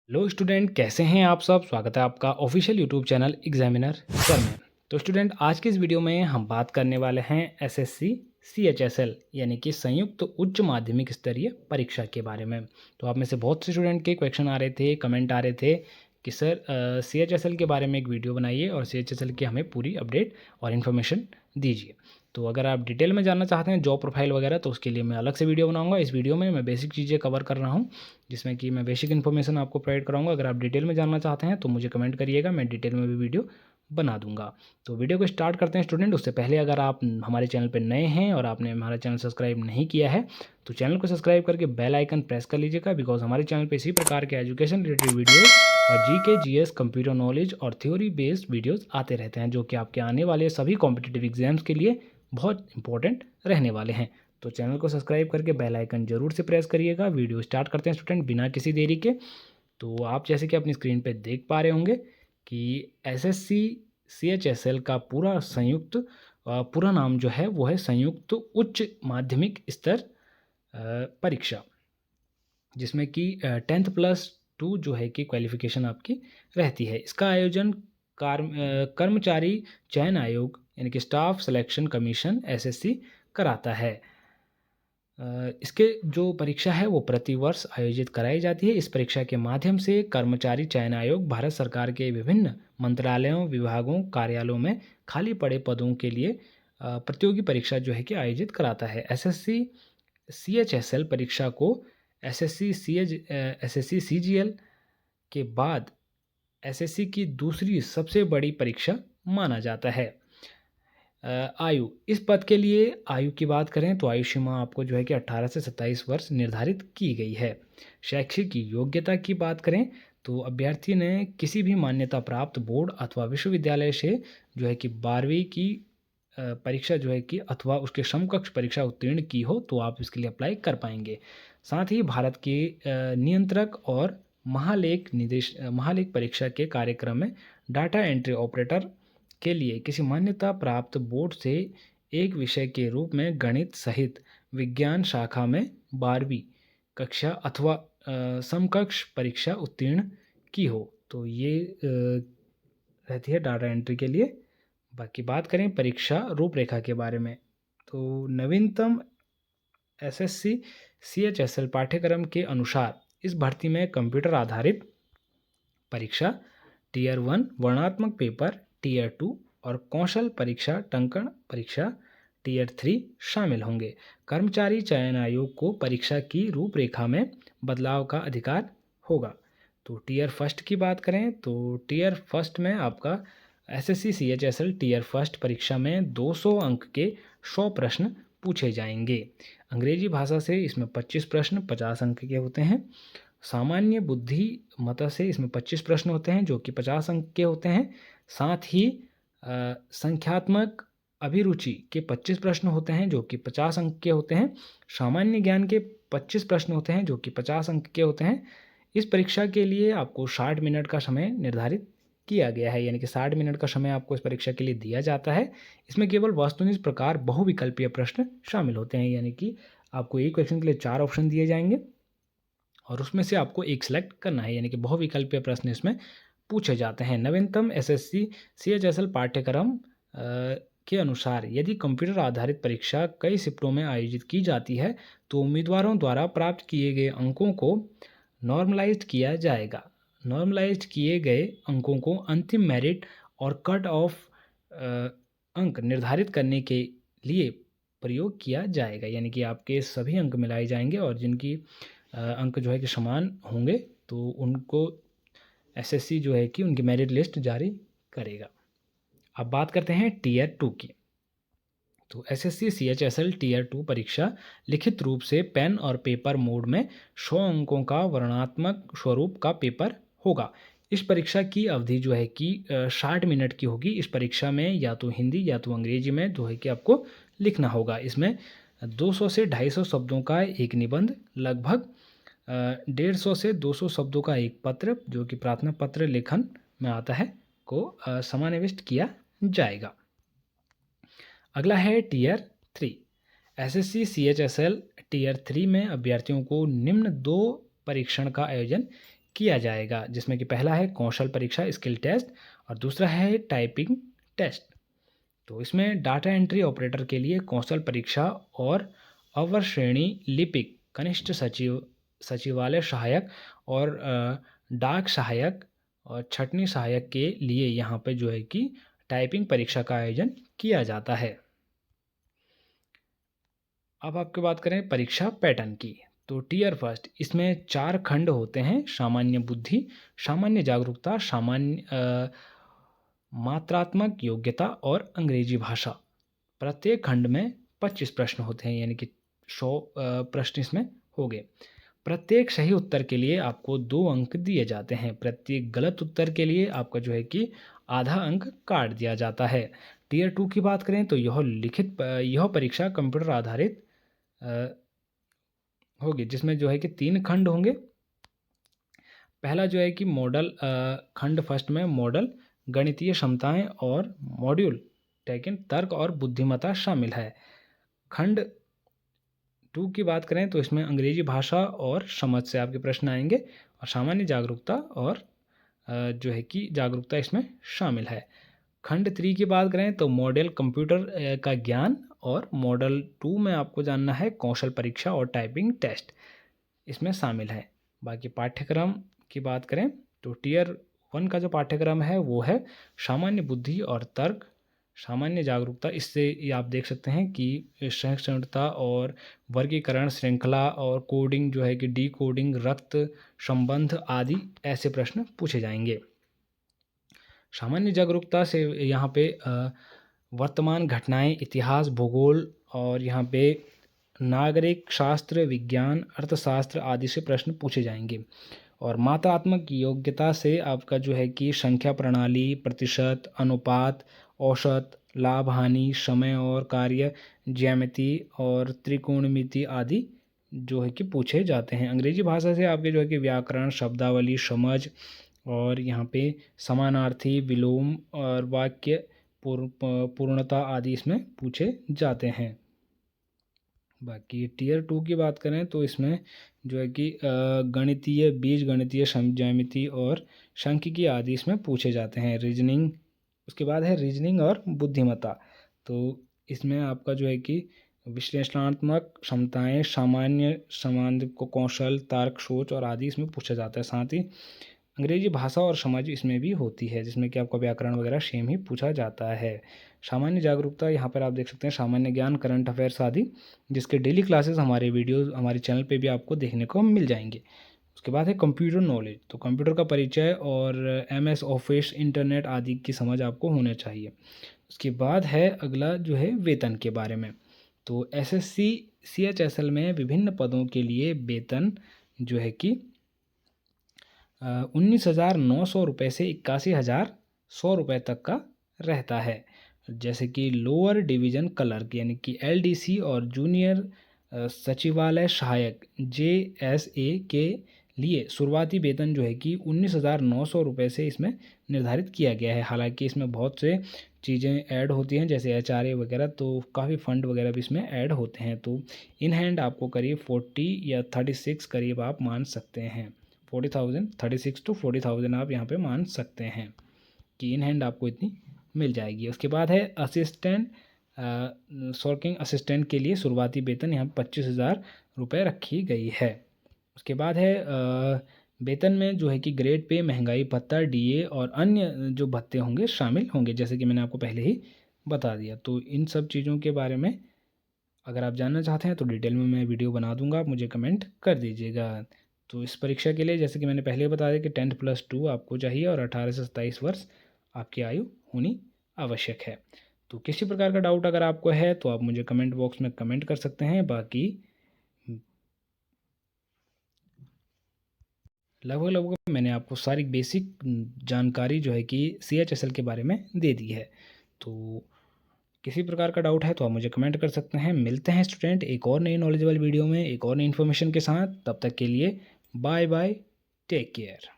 Hello student, कैसे हैं आप सब। स्वागत है आपका official YouTube channel examiner sir में। तो स्टूडेंट, आज की इस वीडियो में हम बात करने वाले हैं एसएससी सीएचएसएल यानी कि संयुक्त उच्च माध्यमिक स्तरीय परीक्षा के बारे में। तो आप में से बहुत से स्टूडेंट के क्वेश्चन आ रहे थे, कमेंट आ रहे थे कि सर सीएचएसएल के बारे में एक वीडियो बनाइए और सीएचएसएल की हमें पूरी अपडेट और इन्फॉर्मेशन दीजिए। तो अगर आप डिटेल में जानना चाहते हैं जॉब प्रोफाइल वगैरह, तो उसके लिए मैं अलग से वीडियो बनाऊंगा। इस वीडियो में मैं बेसिक चीज़ें कवर कर रहा हूँ, जिसमें कि मैं बेसिक इन्फॉर्मेशन आपको प्रोवाइड कराऊंगा। अगर आप डिटेल में जानना चाहते हैं तो मुझे कमेंट करिएगा, मैं डिटेल में भी वीडियो बना दूंगा। तो वीडियो को स्टार्ट करते हैं स्टूडेंट। उससे पहले अगर आप हमारे चैनल पर नए हैं और आपने हमारा चैनल सब्सक्राइब नहीं किया है तो चैनल को सब्सक्राइब करके बेल आइकन प्रेस कर लीजिएगा, बिकॉज हमारे चैनल पर इसी प्रकार के एजुकेशन रिलेटेड वीडियोज़ और जीके जीएस कंप्यूटर नॉलेज और थ्योरी बेस्ड वीडियोज़ आते रहते हैं, जो कि आपके आने वाले सभी कॉम्पिटिटिव एग्जाम्स के लिए बहुत इंपॉर्टेंट रहने वाले हैं। तो चैनल को सब्सक्राइब करके बेल आइकन जरूर से प्रेस करिएगा। वीडियो स्टार्ट करते हैं स्टूडेंट बिना किसी देरी के। तो आप जैसे कि अपनी स्क्रीन पे देख पा रहे होंगे कि एसएससी सीएचएसएल का पूरा नाम जो है वो है संयुक्त उच्च माध्यमिक स्तर परीक्षा, जिसमें कि 10th+2 जो है कि क्वालिफिकेशन आपकी रहती है। इसका आयोजन कर्मचारी चयन आयोग यानी कि स्टाफ सिलेक्शन कमीशन एसएससी कराता है। इसके जो परीक्षा है वो प्रतिवर्ष आयोजित कराई जाती है। इस परीक्षा के माध्यम से कर्मचारी चयन आयोग भारत सरकार के विभिन्न मंत्रालयों, विभागों, कार्यालयों में खाली पड़े पदों के लिए प्रतियोगी परीक्षा जो है कि आयोजित कराता है। एसएससी सीएचएसएल परीक्षा को एसएससी सीजीएल के बाद एसएससी की दूसरी सबसे बड़ी परीक्षा माना जाता है। आयु, इस पद के लिए आयु की बात करें तो आयु सीमा आपको जो है कि 18 से 27 वर्ष निर्धारित की गई है। शैक्षिक योग्यता की बात करें तो अभ्यर्थी ने किसी भी मान्यता प्राप्त बोर्ड अथवा विश्वविद्यालय से जो है कि 12वीं की परीक्षा जो है कि अथवा उसके समकक्ष परीक्षा उत्तीर्ण की हो तो आप इसके लिए अप्लाई कर पाएंगे। साथ ही भारत के नियंत्रक और महालेख परीक्षा के कार्यक्रम में डाटा एंट्री ऑपरेटर के लिए किसी मान्यता प्राप्त बोर्ड से एक विषय के रूप में गणित सहित विज्ञान शाखा में 12वीं कक्षा अथवा समकक्ष परीक्षा उत्तीर्ण की हो, तो ये रहती है डाटा एंट्री के लिए। बाकी बात करें परीक्षा रूपरेखा के बारे में, तो नवीनतम एसएससी सीएचएसएल पाठ्यक्रम के अनुसार इस भर्ती में कंप्यूटर आधारित परीक्षा, टीयर 1 वर्णात्मक पेपर, टीयर 2 और कौशल परीक्षा टंकण परीक्षा टीयर 3 शामिल होंगे। कर्मचारी चयन आयोग को परीक्षा की रूपरेखा में बदलाव का अधिकार होगा। तो टीयर फर्स्ट की बात करें तो टीयर फर्स्ट में आपका एसएससी सीएचएसएल टीयर फर्स्ट परीक्षा में 200 अंक के 100 प्रश्न पूछे जाएंगे। अंग्रेजी भाषा से इसमें 25 प्रश्न 50 अंक के होते हैं। सामान्य बुद्धि मता से इसमें 25 प्रश्न होते हैं जो कि 50 अंक के होते हैं। साथ ही संख्यात्मक अभिरुचि के 25 प्रश्न होते हैं जो कि 50 अंक के होते हैं। सामान्य ज्ञान के 25 प्रश्न होते हैं जो कि 50 अंक के होते हैं। इस परीक्षा के लिए आपको 60 मिनट का समय निर्धारित किया गया है, यानी कि 60 मिनट का समय आपको इस परीक्षा के लिए दिया जाता है। इसमें केवल वस्तुनिष्ठ प्रकार बहुविकल्पीय प्रश्न शामिल होते हैं, यानी कि आपको एक क्वेश्चन के लिए 4 ऑप्शन दिए जाएंगे और उसमें से आपको एक सिलेक्ट करना है, यानी कि बहुविकल्पीय प्रश्न इसमें पूछे जाते हैं। नवीनतम एसएससी सीएचएसएल पाठ्यक्रम के अनुसार यदि कंप्यूटर आधारित परीक्षा कई शिफ्टों में आयोजित की जाती है तो उम्मीदवारों द्वारा प्राप्त किए गए अंकों को नॉर्मलाइज्ड किया जाएगा। नॉर्मलाइज्ड किए गए अंकों को अंतिम मेरिट और कट ऑफ अंक निर्धारित करने के लिए प्रयोग किया जाएगा, यानी कि आपके सभी अंक मिलाए जाएंगे और जिनकी अंक जो है कि समान होंगे तो उनको एसएससी जो है कि उनकी मेरिट लिस्ट जारी करेगा। अब बात करते हैं टीयर 2 की। तो एसएससी सीएचएसएल टीयर 2 परीक्षा लिखित रूप से पेन और पेपर मोड में 100 अंकों का वर्णनात्मक स्वरूप का पेपर होगा। इस परीक्षा की अवधि जो है कि 60 मिनट की होगी। इस परीक्षा में या तो हिंदी या तो अंग्रेजी में जो है कि आपको लिखना होगा। इसमें 200 से 250 शब्दों का एक निबंध, लगभग 150 से 200 शब्दों का एक पत्र जो कि प्रार्थना पत्र लेखन में आता है को समाविष्ट किया जाएगा। अगला है टीयर 3। एसएससी सीएचएसएल टीयर 3 में अभ्यर्थियों को निम्न 2 परीक्षण का आयोजन किया जाएगा, जिसमें कि पहला है कौशल परीक्षा स्किल टेस्ट और दूसरा है टाइपिंग टेस्ट। तो इसमें डाटा एंट्री ऑपरेटर के लिए कौशल परीक्षा और अवर श्रेणी लिपिक कनिष्ठ सचिवालय सहायक और डाक सहायक और छटनी सहायक के लिए यहाँ पे जो है कि टाइपिंग परीक्षा का आयोजन किया जाता है। अब आपकी बात करें परीक्षा पैटर्न की, तो टीयर फर्स्ट इसमें 4 खंड होते हैं, सामान्य बुद्धि, सामान्य जागरूकता, सामान्य मात्रात्मक योग्यता और अंग्रेजी भाषा। प्रत्येक खंड में 25 प्रश्न होते हैं, यानी कि 100 प्रश्न इसमें हो गए। प्रत्येक सही उत्तर के लिए आपको 2 अंक दिए जाते हैं। प्रत्येक गलत उत्तर के लिए आपका जो है कि आधा अंक काट दिया जाता है। टीयर 2 की बात करें तो यह परीक्षा कंप्यूटर आधारित होगी, जिसमें जो है कि 3 खंड होंगे। पहला जो है कि मॉडल खंड फर्स्ट में मॉडल गणितीय क्षमताएं और मॉड्यूल सेकंड तर्क और बुद्धिमत्ता शामिल है। खंड 2 की बात करें तो इसमें अंग्रेजी भाषा और समझ से आपके प्रश्न आएंगे और सामान्य जागरूकता और जो है कि जागरूकता इसमें शामिल है। खंड 3 की बात करें तो मॉडल कंप्यूटर का ज्ञान और मॉडल 2 में आपको जानना है कौशल परीक्षा और टाइपिंग टेस्ट इसमें शामिल है। बाकी पाठ्यक्रम की बात करें तो टीयर 1 का जो पाठ्यक्रम है वो है सामान्य बुद्धि और तर्क, सामान्य जागरूकता। इससे ये आप देख सकते हैं कि सहिष्णुता और वर्गीकरण, श्रृंखला और कोडिंग जो है कि डी कोडिंग, रक्त संबंध आदि ऐसे प्रश्न पूछे जाएंगे। सामान्य जागरूकता से यहाँ पे वर्तमान घटनाएं, इतिहास, भूगोल और यहाँ पे नागरिक शास्त्र, विज्ञान, अर्थशास्त्र आदि से प्रश्न पूछे जाएंगे। और मात्रात्मक योग्यता से आपका जो है कि संख्या प्रणाली, प्रतिशत, अनुपात, औसत, लाभ हानि, समय और कार्य, ज्यामिति और त्रिकोणमिति आदि जो है कि पूछे जाते हैं। अंग्रेजी भाषा से आपके जो है कि व्याकरण, शब्दावली, समझ और यहाँ पे समानार्थी, विलोम और वाक्य पूर्णता आदि इसमें पूछे जाते हैं। बाकी टीयर 2 की बात करें तो इसमें जो है कि गणितीय, बीज गणितीय, ज्यामिति और सांख्यिकी आदि इसमें पूछे जाते हैं। रीजनिंग, उसके बाद है रीजनिंग और बुद्धिमत्ता। तो इसमें आपका जो है कि विश्लेषणात्मक क्षमताएं, सामान्य को कौशल, तर्क, सोच और आदि इसमें पूछा जाता है। साथ ही अंग्रेजी भाषा और समझ इसमें भी होती है, जिसमें कि आपका व्याकरण वगैरह सेम ही पूछा जाता है। सामान्य जागरूकता यहाँ पर आप देख सकते हैं सामान्य ज्ञान, करंट अफेयर्स आदि, जिसके डेली क्लासेस हमारे चैनल पे भी आपको देखने को मिल जाएंगे। उसके बाद है कंप्यूटर नॉलेज, तो कंप्यूटर का परिचय और MS ऑफिस, इंटरनेट आदि की समझ आपको होना चाहिए। उसके बाद है अगला जो है वेतन के बारे में। तो SSC CHSL में विभिन्न पदों के लिए वेतन जो है कि 19,900 रुपये से 81,100 रुपये तक का रहता है। जैसे कि लोअर डिवीज़न क्लर्क यानी कि LDC और जूनियर सचिवालय सहायक JSA के लिए शुरुआती वेतन जो है कि 19,900 रुपये से इसमें निर्धारित किया गया है। हालांकि इसमें बहुत से चीज़ें ऐड होती हैं, जैसे HRA वगैरह, तो काफ़ी फंड वगैरह भी इसमें ऐड होते हैं। तो इन हैंड आपको करीब 40 या 36 करीब आप मान सकते हैं। 40,000, 36 to 40,000 आप यहाँ पे मान सकते हैं कि इन हैंड आपको इतनी मिल जाएगी। उसके बाद है असिस्टेंट, सॉर्टिंग असिस्टेंट के लिए शुरुआती वेतन यहाँ 25,000 रुपये रखी गई है। उसके बाद है वेतन में जो है कि ग्रेड पे, महंगाई भत्ता, DA और अन्य जो भत्ते होंगे शामिल होंगे, जैसे कि मैंने आपको पहले ही बता दिया। तो इन सब चीज़ों के बारे में अगर आप जानना चाहते हैं तो डिटेल में मैं वीडियो बना दूंगा, आप मुझे कमेंट कर दीजिएगा। तो इस परीक्षा के लिए जैसे कि मैंने पहले बता दिया कि 10+2 आपको चाहिए और 18 से 27 वर्ष आपकी आयु होनी आवश्यक है। तो किसी प्रकार का डाउट अगर आपको है तो आप मुझे कमेंट बॉक्स में कमेंट कर सकते हैं। बाकी लगभग मैंने आपको सारी बेसिक जानकारी जो है कि CHSL के बारे में दे दी है। तो किसी प्रकार का डाउट है तो आप मुझे कमेंट कर सकते हैं। मिलते हैं स्टूडेंट एक और नई नॉलेजेबल वीडियो में एक और नई इन्फॉर्मेशन के साथ। तब तक के लिए बाय बाय, टेक केयर।